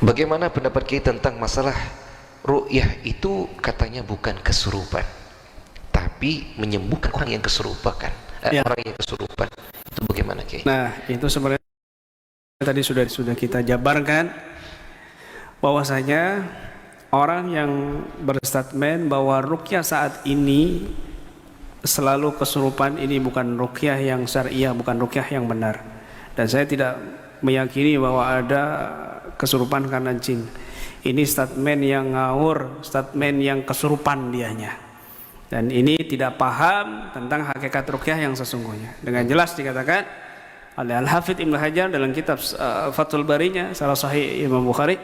Bagaimana pendapat kita tentang masalah ru'yah itu katanya bukan kesurupan, tapi menyembuhkan orang yang kesurupan. Ya. Orang yang kesurupan. Itu bagaimana, Kiai? Nah, itu sebenarnya tadi sudah kita jabarkan bahwasanya orang yang berstatement bahwa ruqyah saat ini selalu kesurupan, ini bukan ruqyah yang syariah, bukan ruqyah yang benar. Dan saya tidak meyakini bahwa ada kesurupan karena jin. Ini statement yang ngawur, statement yang kesurupan dianya. Dan ini tidak paham tentang hakikat ruqyah yang sesungguhnya. Dengan jelas dikatakan oleh Al-Hafidz Ibnu Hajar dalam kitab Fathul Barinya, Syarah Sahih Imam Bukhari,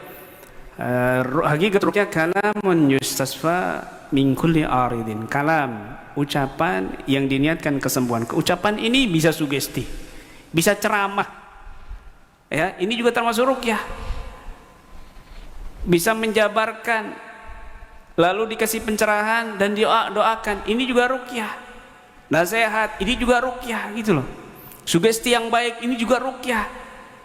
hakikat ruqyah kalamun yustasfa min kulli aridin. Kalam, ucapan yang diniatkan kesembuhan. Ucapan ini bisa sugesti, bisa ceramah. Ya, ini juga termasuk ruqyah. Bisa menjabarkan, lalu dikasih pencerahan dan doakan, ini juga ruqyah. Nasihat, ini juga ruqyah, gitu loh. Sugesti yang baik, ini juga ruqyah.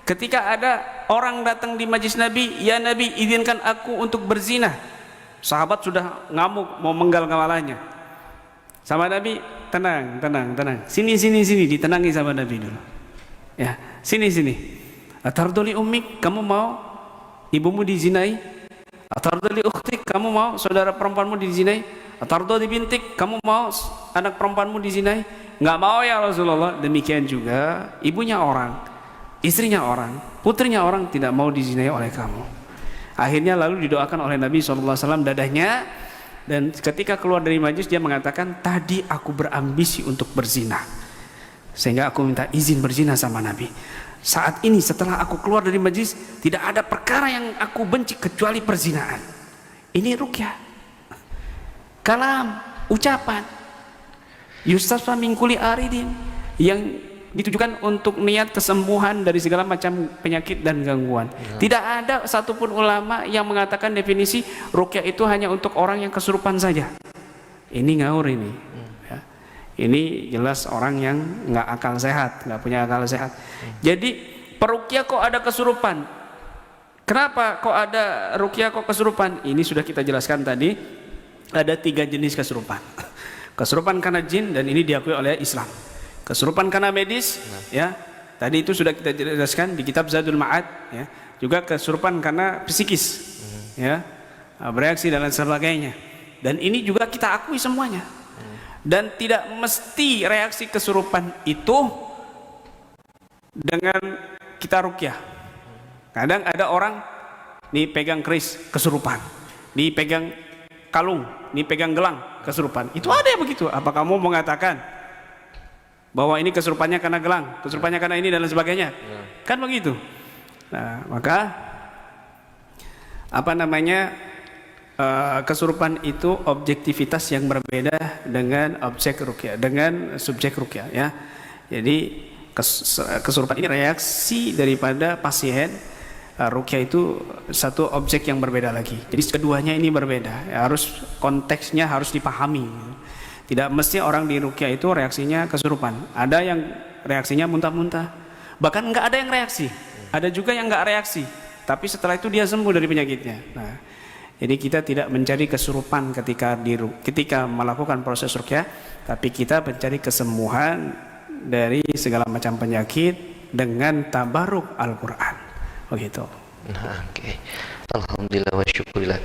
Ketika ada orang datang di majlis Nabi, ya Nabi izinkan aku untuk berzina, sahabat sudah ngamuk mau menggal kepalanya. Sama Nabi, tenang, sini, ditenangi sama Nabi dulu. Ya, sini. Atardoli ummik, kamu mau ibumu dizinai? Atardoli ukhtik, kamu mau saudara perempuanmu dizinai? Atardoli bintik, kamu mau anak perempuanmu dizinai? Enggak mau ya Rasulullah. Demikian juga ibunya orang, istrinya orang, putrinya orang tidak mau dizinai oleh kamu. Akhirnya lalu didoakan oleh Nabi SAW dadahnya. Dan ketika keluar dari majlis dia mengatakan, tadi aku berambisi untuk berzina, sehingga aku minta izin berzina sama Nabi. Saat ini setelah aku keluar dari majlis, tidak ada perkara yang aku benci kecuali perzinaan. Ini ruqyah. Kalam, ucapan. Yustasfa min kulli aridin, yang ditujukan untuk niat kesembuhan dari segala macam penyakit dan gangguan. Tidak ada satupun ulama yang mengatakan definisi ruqyah itu hanya untuk orang yang kesurupan saja. Ini ngawur ini. Ya. Ini jelas orang yang nggak akal sehat, nggak punya akal sehat. Jadi peruqyah kok ada kesurupan? Kenapa kok ada ruqyah kok kesurupan? Ini sudah kita jelaskan tadi. Ada 3 jenis kesurupan. Kesurupan karena jin, dan ini diakui oleh Islam. Kesurupan karena medis, ya. Tadi itu sudah kita jelaskan di kitab Zadul Ma'ad, ya. Juga kesurupan karena psikis, ya, bereaksi dan lain sebagainya. Dan ini juga kita akui semuanya. Dan tidak mesti reaksi kesurupan itu dengan kita ruqyah. Kadang ada orang nih pegang keris kesurupan, nih pegang kalung, nih pegang gelang kesurupan. Itu ada yang begitu. Apa kamu mengatakan bahwa ini kesurupannya karena gelang, kesurupannya karena ini dan lain sebagainya? Kan begitu. Nah, maka apa namanya, kesurupan itu objektivitas yang berbeda dengan objek ruqyah, dengan subjek ruqyah, ya. Jadi kesurupan ini reaksi daripada pasien. Ruqyah itu satu objek yang berbeda lagi. Jadi keduanya ini berbeda, ya, harus konteksnya harus dipahami. Tidak mesti orang di ruqyah itu reaksinya kesurupan. Ada yang reaksinya muntah-muntah, bahkan nggak ada yang reaksi. Ada juga yang nggak reaksi, tapi setelah itu dia sembuh dari penyakitnya. Nah, jadi kita tidak mencari kesurupan ketika melakukan proses ruqyah, tapi kita mencari kesembuhan dari segala macam penyakit dengan tabaruk Al-Quran. Begitu. Nah, oke. Alhamdulillah wa syukurillah.